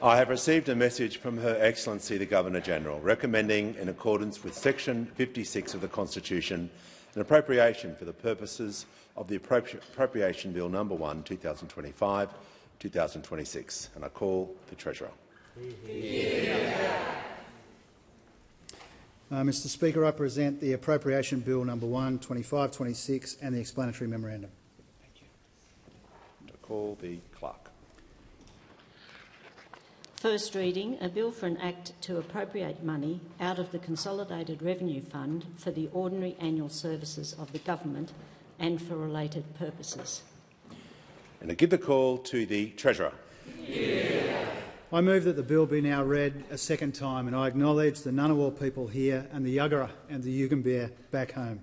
I have received a message from Her Excellency the Governor-General recommending, in accordance with Section 56 of the Constitution, an appropriation for the purposes of the Appropriation Bill No. 1, 2025-2026. And I call the Treasurer. Mr Speaker, I present the Appropriation Bill No. 1, 25-26 and the explanatory memorandum. Thank you. And I call the Clerk. First reading, a bill for an act to appropriate money out of the Consolidated Revenue Fund for the ordinary annual services of the government and for related purposes. And I give the call to the Treasurer. I move that the bill be now read a second time, and I acknowledge the Ngunnawal people here and the Yuggera and the Yugambeh back home.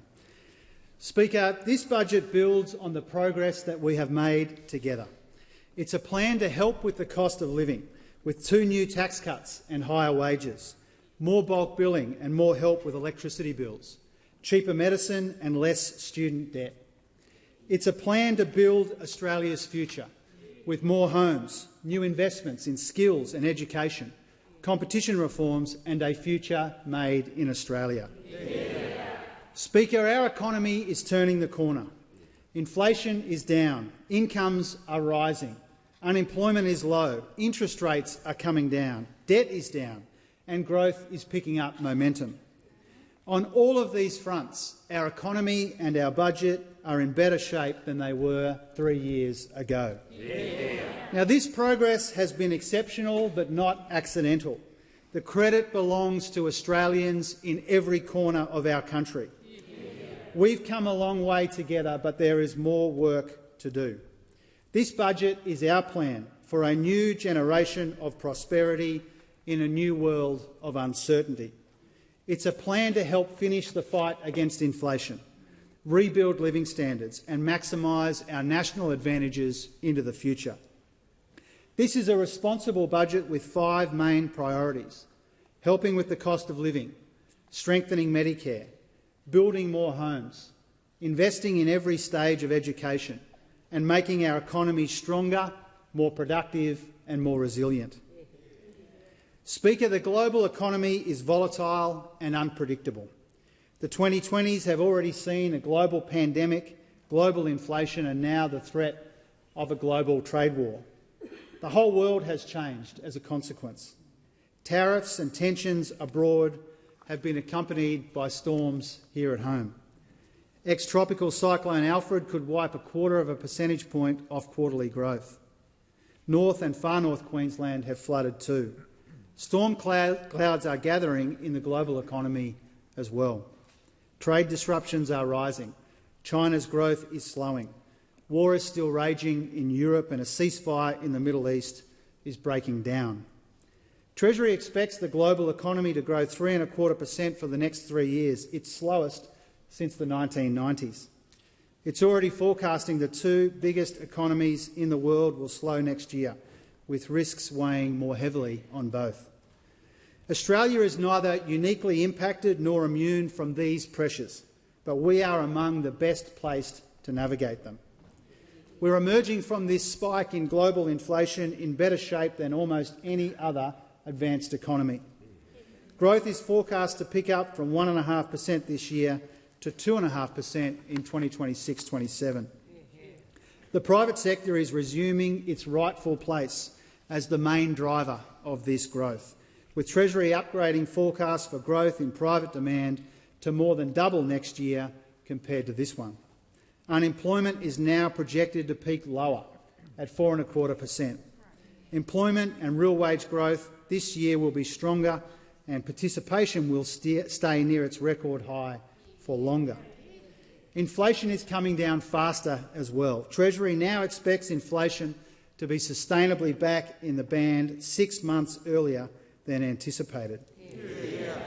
Speaker, this budget builds on the progress that we have made together. It's a plan to help with the cost of living, with 2 new tax cuts and higher wages, more bulk billing and more help with electricity bills, cheaper medicine and less student debt. It's a plan to build Australia's future, with more homes, new investments in skills and education, competition reforms and a future made in Australia. Yeah. Speaker, our economy is turning the corner. Inflation is down, incomes are rising, unemployment is low, interest rates are coming down, debt is down, and growth is picking up momentum. On all of these fronts, our economy and our budget are in better shape than they were 3 years ago. Yeah. Now, this progress has been exceptional but not accidental. The credit belongs to Australians in every corner of our country. Yeah. We've come a long way together, but there is more work to do. This budget is our plan for a new generation of prosperity in a new world of uncertainty. It's a plan to help finish the fight against inflation, rebuild living standards and maximise our national advantages into the future. This is a responsible budget with 5 main priorities: helping with the cost of living, strengthening Medicare, building more homes, investing in every stage of education, and making our economy stronger, more productive and more resilient. Speaker, the global economy is volatile and unpredictable. The 2020s have already seen a global pandemic, global inflation and now the threat of a global trade war. The whole world has changed as a consequence. Tariffs and tensions abroad have been accompanied by storms here at home. Ex-tropical cyclone Alfred could wipe 0.25 percentage point off quarterly growth. North and far north Queensland have flooded too. Storm clouds are gathering in the global economy as well. Trade disruptions are rising. China's growth is slowing. War is still raging in Europe and a ceasefire in the Middle East is breaking down. Treasury expects the global economy to grow 3.25% for the next 3 years, its slowest since the 1990s. It's already forecasting the 2 biggest economies in the world will slow next year, with risks weighing more heavily on both. Australia is neither uniquely impacted nor immune from these pressures, but we are among the best placed to navigate them. We're emerging from this spike in global inflation in better shape than almost any other advanced economy. Growth is forecast to pick up from 1.5% this year to 2.5% in 2026-27. The private sector is resuming its rightful place as the main driver of this growth, with Treasury upgrading forecasts for growth in private demand to more than double next year compared to this one. Unemployment is now projected to peak lower at 4.25%. Employment and real wage growth this year will be stronger and participation will stay near its record high for longer. Inflation is coming down faster as well. Treasury now expects inflation to be sustainably back in the band 6 months earlier than anticipated. Yeah.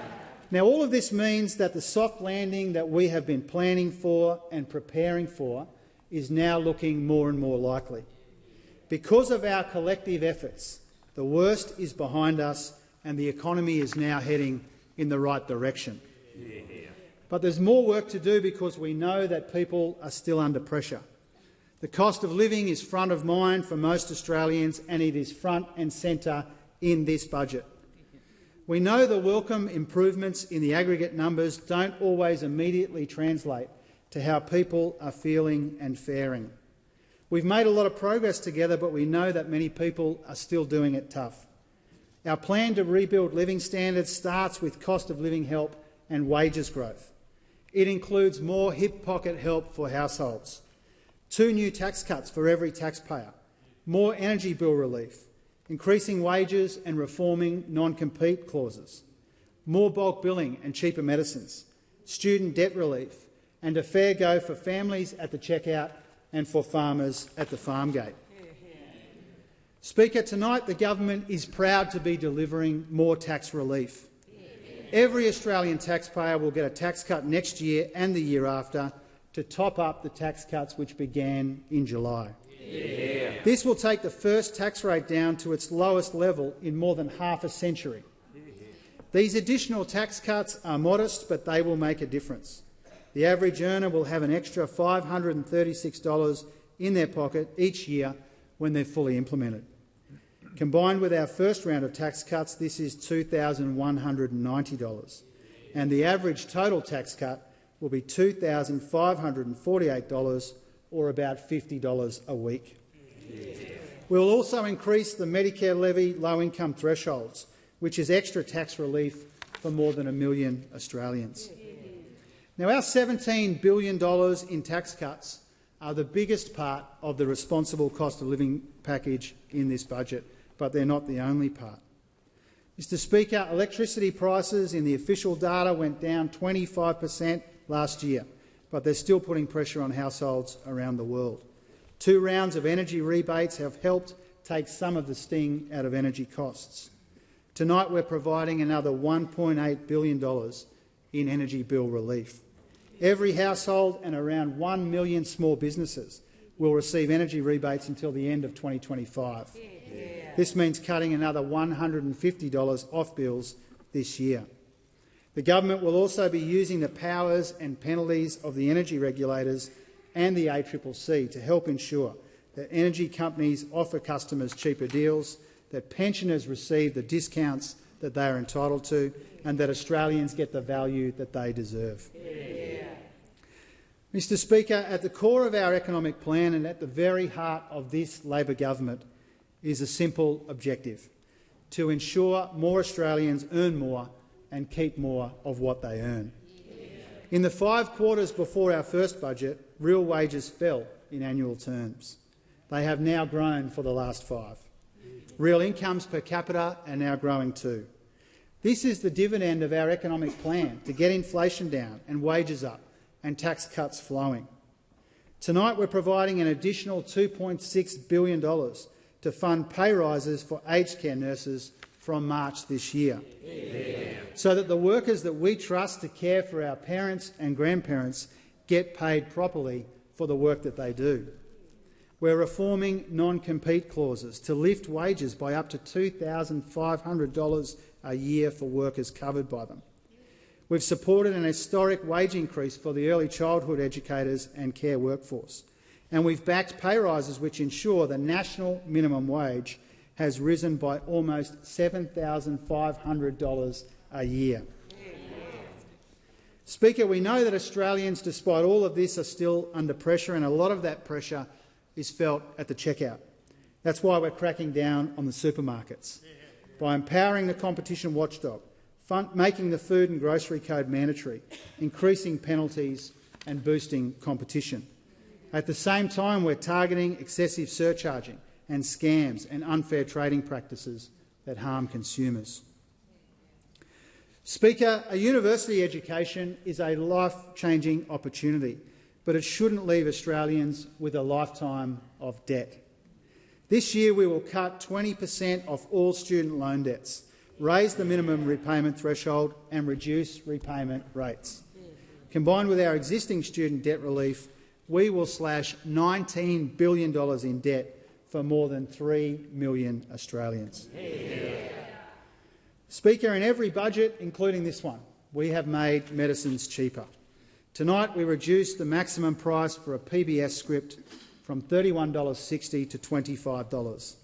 Now, all of this means that the soft landing that we have been planning for and preparing for is now looking more and more likely. Because of our collective efforts, the worst is behind us and the economy is now heading in the right direction. Yeah. But there's more work to do because we know that people are still under pressure. The cost of living is front of mind for most Australians and it is front and centre in this budget. We know the welcome improvements in the aggregate numbers don't always immediately translate to how people are feeling and faring. We've made a lot of progress together, but we know that many people are still doing it tough. Our plan to rebuild living standards starts with cost of living help and wages growth. It includes more hip pocket help for households, 2 new tax cuts for every taxpayer, more energy bill relief, increasing wages and reforming non-compete clauses, more bulk billing and cheaper medicines, student debt relief, and a fair go for families at the checkout and for farmers at the farm gate. Speaker, tonight the government is proud to be delivering more tax relief. Every Australian taxpayer will get a tax cut next year and the year after to top up the tax cuts which began in July. This will take the first tax rate down to its lowest level in more than half a century. These additional tax cuts are modest, but they will make a difference. The average earner will have an extra $536 in their pocket each year when they're fully implemented. Combined with our first round of tax cuts, this is $2,190, and the average total tax cut will be $2,548, or about $50 a week. We will also increase the Medicare levy low-income thresholds, which is extra tax relief for more than 1 million Australians. Now, our $17 billion in tax cuts are the biggest part of the responsible cost of living package in this budget, but they're not the only part. Mr Speaker, electricity prices in the official data went down 25% last year, but they're still putting pressure on households around the world. 2 rounds of energy rebates have helped take some of the sting out of energy costs. Tonight we're providing another $1.8 billion in energy bill relief. Every household and around 1 million small businesses will receive energy rebates until the end of 2025. This means cutting another $150 off bills this year. The government will also be using the powers and penalties of the energy regulators and the ACCC to help ensure that energy companies offer customers cheaper deals, that pensioners receive the discounts that they are entitled to, and that Australians get the value that they deserve. Mr Speaker, at the core of our economic plan and at the very heart of this Labor government is a simple objective: to ensure more Australians earn more and keep more of what they earn. In the 5 quarters before our first budget, real wages fell in annual terms. They have now grown for the last 5. Real incomes per capita are now growing too. This is the dividend of our economic plan to get inflation down and wages up and tax cuts flowing. Tonight we're providing an additional $2.6 billion to fund pay rises for aged care nurses from March this year, so that the workers that we trust to care for our parents and grandparents get paid properly for the work that they do. We're reforming non-compete clauses to lift wages by up to $2,500 a year for workers covered by them. We've supported an historic wage increase for the early childhood educators and care workforce, and we've backed pay rises which ensure the national minimum wage has risen by almost $7,500 a year. Speaker, we know that Australians, despite all of this, are still under pressure, and a lot of that pressure is felt at the checkout. That's why we're cracking down on the supermarkets, by empowering the competition watchdog, making the food and grocery code mandatory, increasing penalties and boosting competition. At the same time, we're targeting excessive surcharging and scams and unfair trading practices that harm consumers. Speaker, a university education is a life-changing opportunity, but it shouldn't leave Australians with a lifetime of debt. This year we will cut 20% of all student loan debts, raise the minimum repayment threshold and reduce repayment rates. Combined with our existing student debt relief, we will slash $19 billion in debt for more than 3 million Australians. Speaker, in every budget, including this one, we have made medicines cheaper. Tonight we reduced the maximum price for a PBS script from $31.60 to $25.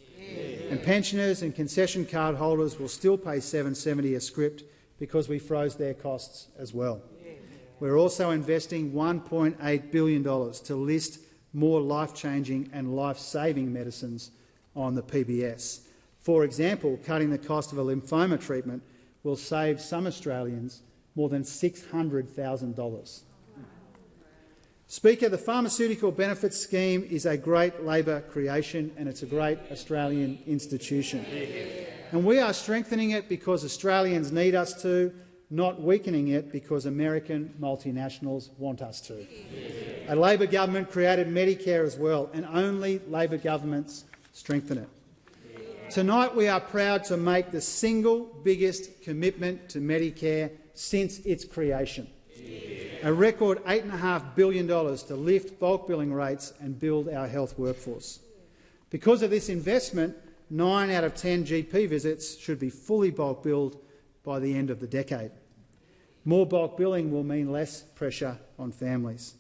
And pensioners and concession card holders will still pay $7.70 a script because we froze their costs as well. We're also investing $1.8 billion to list more life-changing and life-saving medicines on the PBS. For example, cutting the cost of a lymphoma treatment will save some Australians more than $600,000. Speaker, the Pharmaceutical Benefits Scheme is a great Labor creation and it's a great Australian institution. And we are strengthening it because Australians need us to, not weakening it because American multinationals want us to. A Labor government created Medicare as well, and only Labor governments strengthen it. Tonight we are proud to make the single biggest commitment to Medicare since its creation. A record $8.5 billion to lift bulk billing rates and build our health workforce. Because of this investment, 9 out of 10 GP visits should be fully bulk billed by the end of the decade. More bulk billing will mean less pressure on families.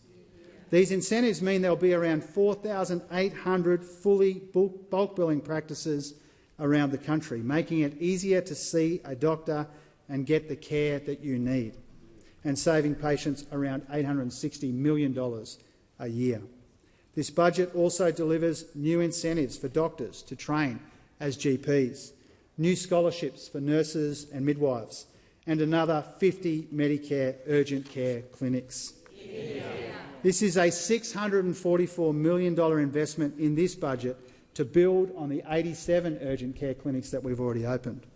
These incentives mean there will be around 4,800 fully bulk billing practices around the country, making it easier to see a doctor and get the care that you need, and saving patients around $860 million a year. This budget also delivers new incentives for doctors to train as GPs, new scholarships for nurses and midwives, and another 50 Medicare urgent care clinics. This is a $644 million investment in this budget to build on the 87 urgent care clinics that we've already opened.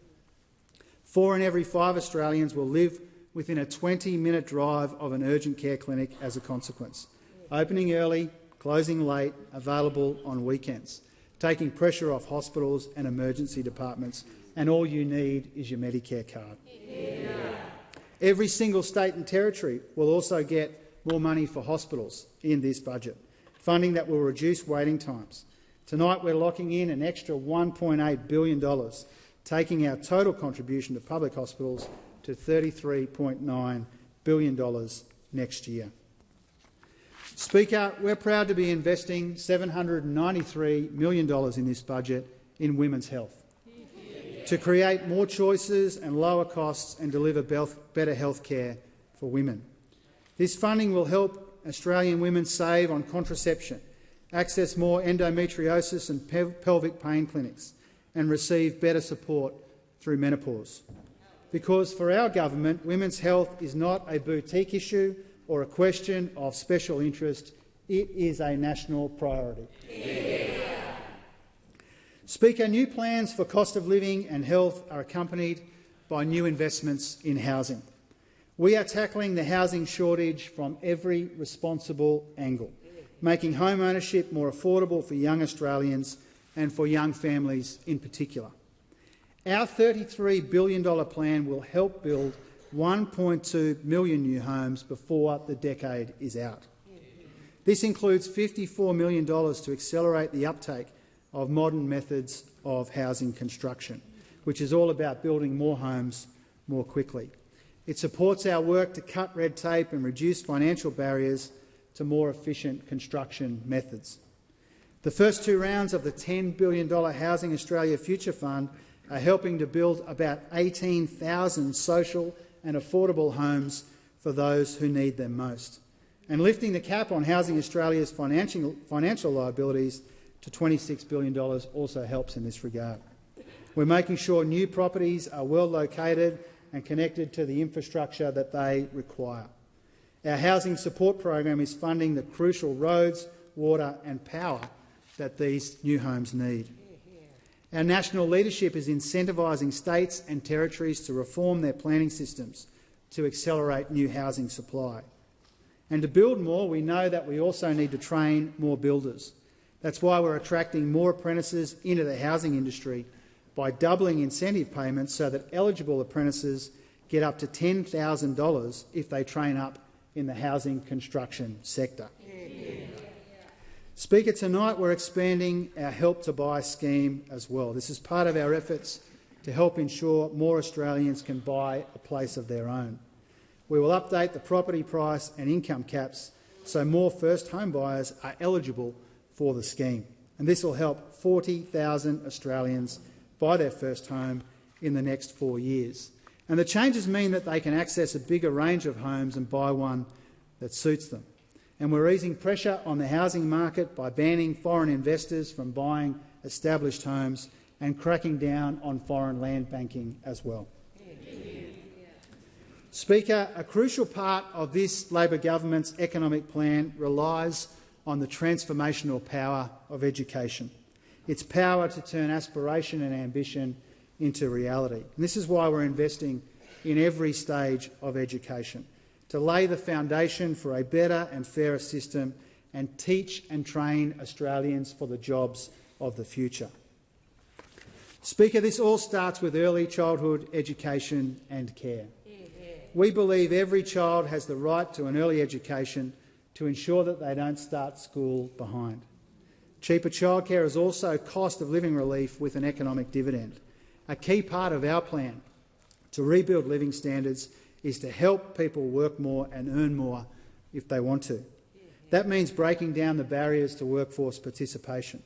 4 in every 5 Australians will live within a 20-minute drive of an urgent care clinic as a consequence. Opening early, closing late, available on weekends, taking pressure off hospitals and emergency departments, and all you need is your Medicare card. Every single state and territory will also get more money for hospitals in this budget, funding that will reduce waiting times. Tonight we're locking in an extra $1.8 billion, taking our total contribution to public hospitals to $33.9 billion next year. Speaker, we're proud to be investing $793 million in this budget in women's health to create more choices and lower costs and deliver better health care for women. This funding will help Australian women save on contraception, access more endometriosis and pelvic pain clinics, and receive better support through menopause. Because for our government, women's health is not a boutique issue or a question of special interest. It is a national priority. Speaker, new plans for cost of living and health are accompanied by new investments in housing. We are tackling the housing shortage from every responsible angle, making home ownership more affordable for young Australians and for young families in particular. Our $33 billion plan will help build 1.2 million new homes before the decade is out. This includes $54 million to accelerate the uptake of modern methods of housing construction, which is all about building more homes more quickly. It supports our work to cut red tape and reduce financial barriers to more efficient construction methods. The first 2 rounds of the $10 billion Housing Australia Future Fund are helping to build about 18,000 social and affordable homes for those who need them most. And lifting the cap on Housing Australia's financial liabilities to $26 billion also helps in this regard. We're making sure new properties are well located and connected to the infrastructure that they require. Our housing support program is funding the crucial roads, water and power that these new homes need. Our national leadership is incentivising states and territories to reform their planning systems to accelerate new housing supply. And to build more, we know that we also need to train more builders. That's why we're attracting more apprentices into the housing industry by doubling incentive payments so that eligible apprentices get up to $10,000 if they train up in the housing construction sector. Speaker, tonight we're expanding our Help to Buy scheme as well. This is part of our efforts to help ensure more Australians can buy a place of their own. We will update the property price and income caps so more first home buyers are eligible for the scheme. and this will help 40,000 Australians buy their first home in the next 4 years. And the changes mean that they can access a bigger range of homes and buy one that suits them. And we're easing pressure on the housing market by banning foreign investors from buying established homes and cracking down on foreign land banking as well. Speaker, a crucial part of this Labor government's economic plan relies on the transformational power of education, its power to turn aspiration and ambition into reality. And this is why we're investing in every stage of education, to lay the foundation for a better and fairer system and teach and train Australians for the jobs of the future. Speaker, this all starts with early childhood education and care. We believe every child has the right to an early education to ensure that they don't start school behind. Cheaper childcare is also cost of living relief with an economic dividend. A key part of our plan to rebuild living standards is to help people work more and earn more if they want to. That means breaking down the barriers to workforce participation.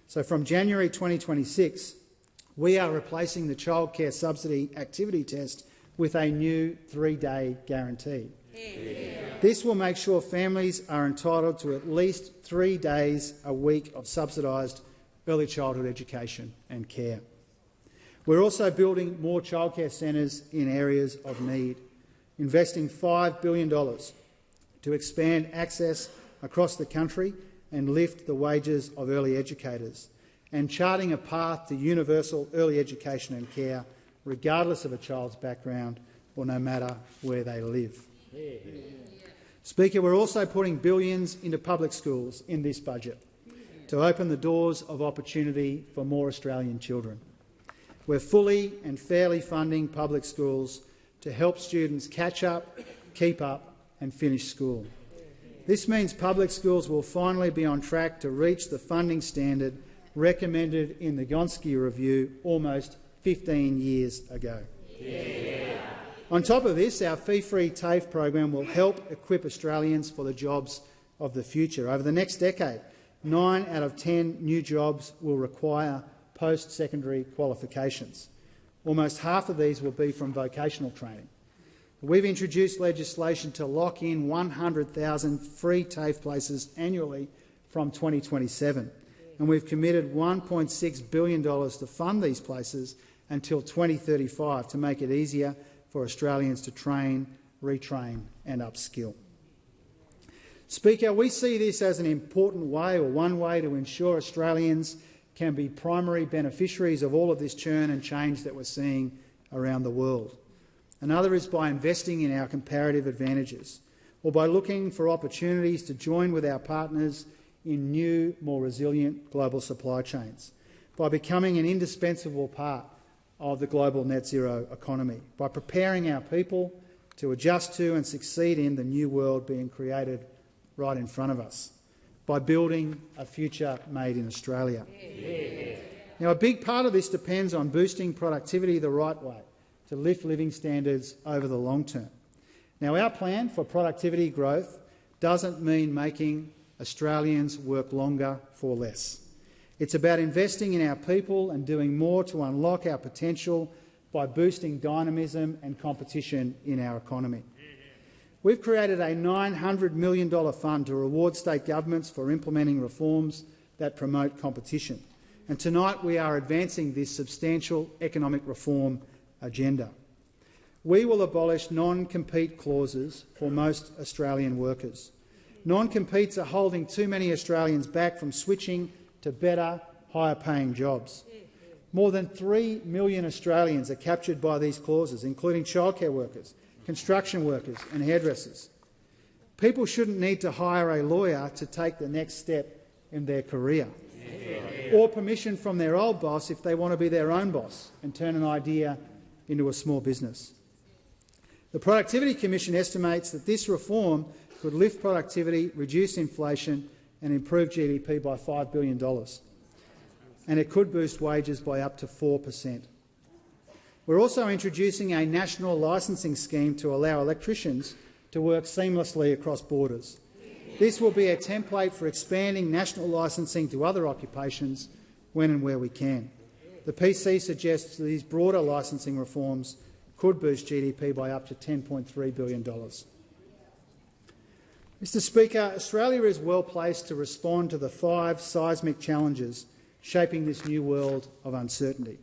So from January 2026, we are replacing the childcare subsidy activity test with a new 3-day guarantee. This will make sure families are entitled to at least 3 days a week of subsidised early childhood education and care. We're also building more childcare centres in areas of need, investing $5 billion to expand access across the country and lift the wages of early educators, and charting a path to universal early education and care regardless of a child's background or no matter where they live. Speaker, we're also putting billions into public schools in this budget to open the doors of opportunity for more Australian children. We're fully and fairly funding public schools to help students catch up, keep up and finish school. This means public schools will finally be on track to reach the funding standard recommended in the Gonski Review almost 15 years ago. On top of this, our fee-free TAFE program will help equip Australians for the jobs of the future. Over the next decade, 9 out of 10 new jobs will require post-secondary qualifications. Almost half of these will be from vocational training. We've introduced legislation to lock in 100,000 free TAFE places annually from 2027, and we've committed $1.6 billion to fund these places until 2035 to make it easier for Australians to train, retrain and upskill. Speaker, we see this as an important way, or one way, to ensure Australians can be primary beneficiaries of all of this churn and change that we're seeing around the world. Another is by investing in our comparative advantages, or by looking for opportunities to join with our partners in new, more resilient global supply chains, by becoming an indispensable part of the global net zero economy, by preparing our people to adjust to and succeed in the new world being created right in front of us, by building a future made in Australia. Now, a big part of this depends on boosting productivity the right way to lift living standards over the long term. Now, our plan for productivity growth doesn't mean making Australians work longer for less. It's about investing in our people and doing more to unlock our potential by boosting dynamism and competition in our economy. We've created a $900 million fund to reward state governments for implementing reforms that promote competition. And tonight we are advancing this substantial economic reform agenda. We will abolish non-compete clauses for most Australian workers. Non-competes are holding too many Australians back from switching to better, higher-paying jobs. More than 3 million Australians are captured by these clauses, including childcare workers, construction workers and hairdressers. People shouldn't need to hire a lawyer to take the next step in their career, or permission from their old boss if they want to be their own boss and turn an idea into a small business. The Productivity Commission estimates that this reform could lift productivity, reduce inflation and improve GDP by $5 billion, and it could boost wages by up to 4%. We're also introducing a national licensing scheme to allow electricians to work seamlessly across borders. This will be a template for expanding national licensing to other occupations when and where we can. The PC suggests that these broader licensing reforms could boost GDP by up to $10.3 billion. Mr Speaker, Australia is well placed to respond to the 5 seismic challenges shaping this new world of uncertainty.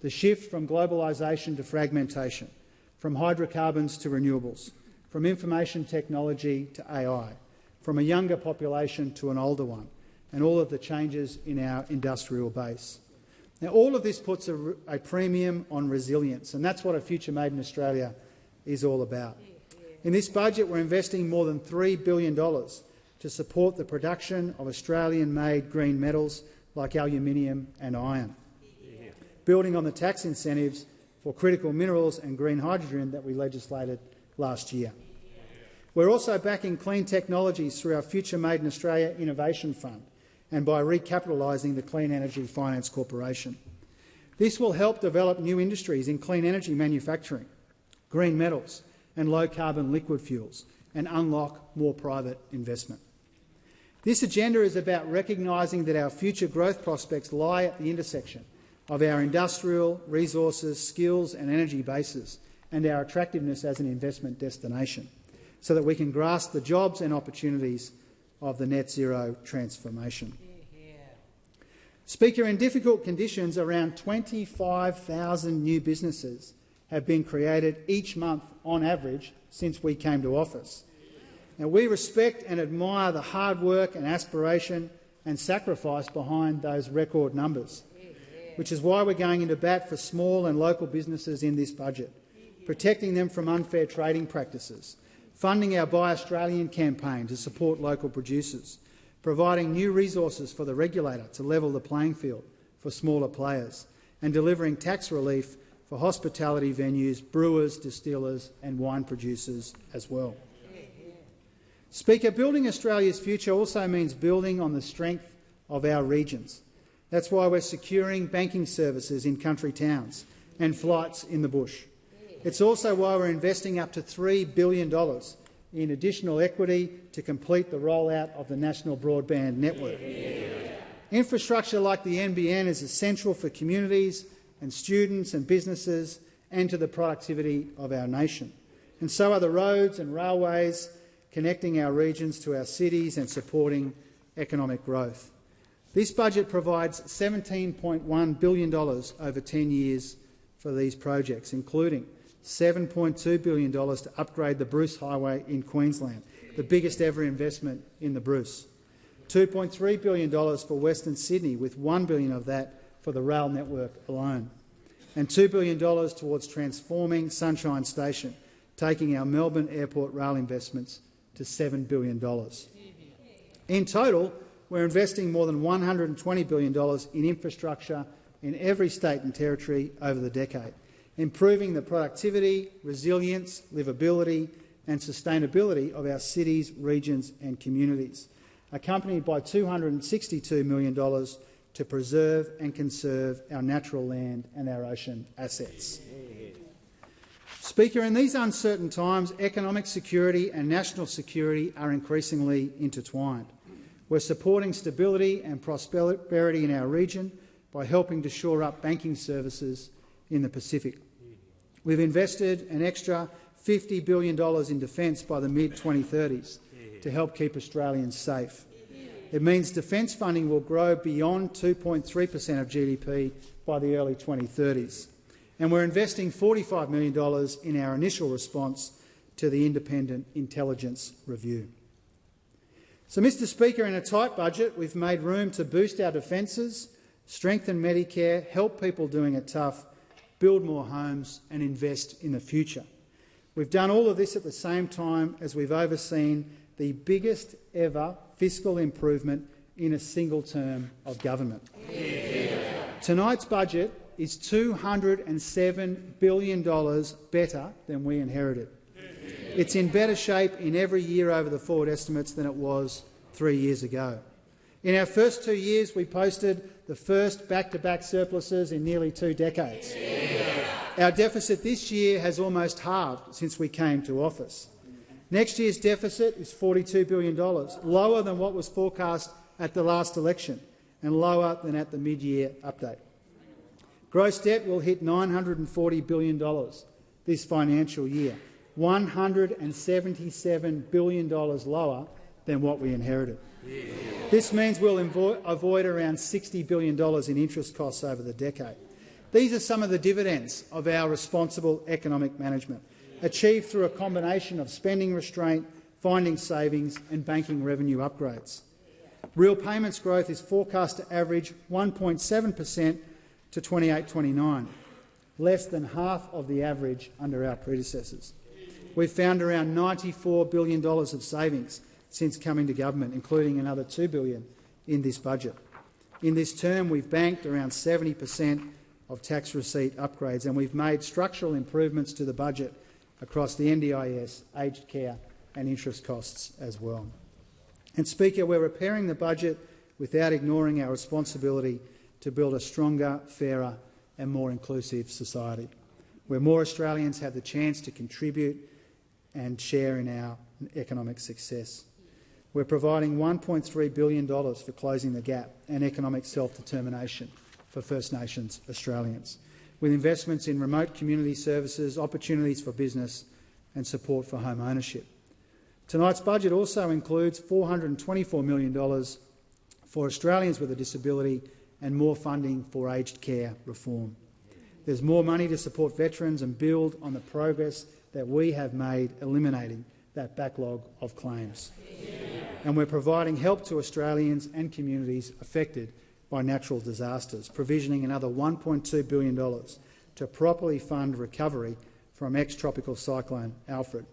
The shift from globalisation to fragmentation, from hydrocarbons to renewables, from information technology to AI, from a younger population to an older one, and all of the changes in our industrial base. Now, all of this puts a premium on resilience, and that's what a future made in Australia is all about. In this budget, we're investing more than $3 billion to support the production of Australian-made green metals like aluminium and iron, building on the tax incentives for critical minerals and green hydrogen that we legislated last year. We're also backing clean technologies through our Future Made in Australia Innovation Fund and by recapitalising the Clean Energy Finance Corporation. This will help develop new industries in clean energy manufacturing, green metals and low-carbon liquid fuels, and unlock more private investment. This agenda is about recognising that our future growth prospects lie at the intersection of our industrial, resources, skills and energy bases and our attractiveness as an investment destination, so that we can grasp the jobs and opportunities of the net zero transformation. Speaker, in difficult conditions, around 25,000 new businesses have been created each month on average since we came to office. Now, we respect and admire the hard work and aspiration and sacrifice behind those record numbers, which is why we're going into bat for small and local businesses in this budget, protecting them from unfair trading practices, funding our Buy Australian campaign to support local producers, providing new resources for the regulator to level the playing field for smaller players, and delivering tax relief for hospitality venues, brewers, distillers and wine producers as well. Speaker, building Australia's future also means building on the strength of our regions. That's why we're securing banking services in country towns and flights in the bush. It's also why we're investing up to $3 billion in additional equity to complete the rollout of the national broadband network. Infrastructure like the NBN is essential for communities and students and businesses and to the productivity of our nation. And so are the roads and railways connecting our regions to our cities and supporting economic growth. This budget provides $17.1 billion over 10 years for these projects, including $7.2 billion to upgrade the Bruce Highway in Queensland, the biggest ever investment in the Bruce, $2.3 billion for Western Sydney, with $1 billion of that for the rail network alone, and $2 billion towards transforming Sunshine Station, taking our Melbourne Airport rail investments to $7 billion. In total, we're investing more than $120 billion in infrastructure in every state and territory over the decade, improving the productivity, resilience, livability and sustainability of our cities, regions and communities, accompanied by $262 million to preserve and conserve our natural land and our ocean assets. Speaker, in these uncertain times, economic security and national security are increasingly intertwined. We're supporting stability and prosperity in our region by helping to shore up banking services in the Pacific. We've invested an extra $50 billion in defence by the mid-2030s to help keep Australians safe. It means defence funding will grow beyond 2.3% of GDP by the early 2030s. And we're investing $45 million in our initial response to the independent intelligence review. So, Mr Speaker, in a tight budget, we've made room to boost our defences, strengthen Medicare, help people doing it tough, build more homes and invest in the future. We've done all of this at the same time as we've overseen the biggest ever fiscal improvement in a single term of government. Tonight's budget is $207 billion better than we inherited. It's in better shape in every year over the forward estimates than it was 3 years ago. In our first 2 years, we posted the first back-to-back surpluses in nearly 2 decades. Our deficit this year has almost halved since we came to office. Next year's deficit is $42 billion, lower than what was forecast at the last election and lower than at the mid-year update. Gross debt will hit $940 billion this financial year, $177 billion lower than what we inherited. Yeah. This means we'll avoid around $60 billion in interest costs over the decade. These are some of the dividends of our responsible economic management, achieved through a combination of spending restraint, finding savings and banking revenue upgrades. Real payments growth is forecast to average 1.7% to 28-29, less than half of the average under our predecessors. We've found around $94 billion of savings since coming to government, including another $2 billion in this budget. In this term, we've banked around 70% of tax receipt upgrades, and we've made structural improvements to the budget across the NDIS, aged care and interest costs as well. And Speaker, we're repairing the budget without ignoring our responsibility to build a stronger, fairer and more inclusive society, where more Australians have the chance to contribute and share in our economic success. We're providing $1.3 billion for closing the gap and economic self-determination for First Nations Australians, with investments in remote community services, opportunities for business and support for home ownership. Tonight's budget also includes $424 million for Australians with a disability and more funding for aged care reform. There's more money to support veterans and build on the progress that we have made eliminating that backlog of claims. And we're providing help to Australians and communities affected by natural disasters, provisioning another $1.2 billion to properly fund recovery from ex-tropical cyclone Alfred,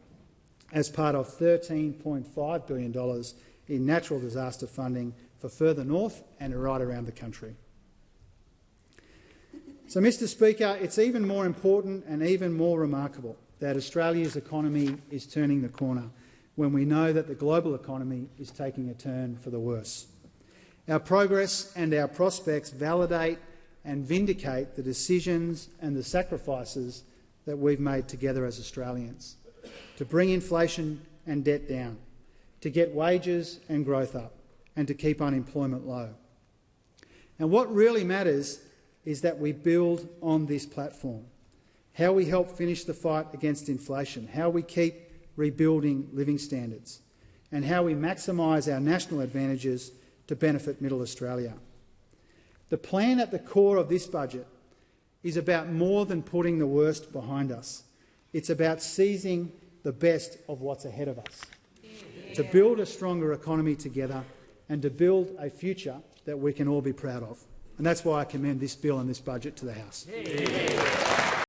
as part of $13.5 billion in natural disaster funding for further north and right around the country. So, Mr Speaker, it's even more important and even more remarkable that Australia's economy is turning the corner when we know that the global economy is taking a turn for the worse. Our progress and our prospects validate and vindicate the decisions and the sacrifices that we've made together as Australians to bring inflation and debt down, to get wages and growth up, and to keep unemployment low. And what really matters is that we build on this platform, how we help finish the fight against inflation, how we keep rebuilding living standards, and how we maximise our national advantages to benefit Middle Australia. The plan at the core of this budget is about more than putting the worst behind us. It's about seizing the best of what's ahead of us, to build a stronger economy together and to build a future that we can all be proud of. And that's why I commend this bill and this budget to the House.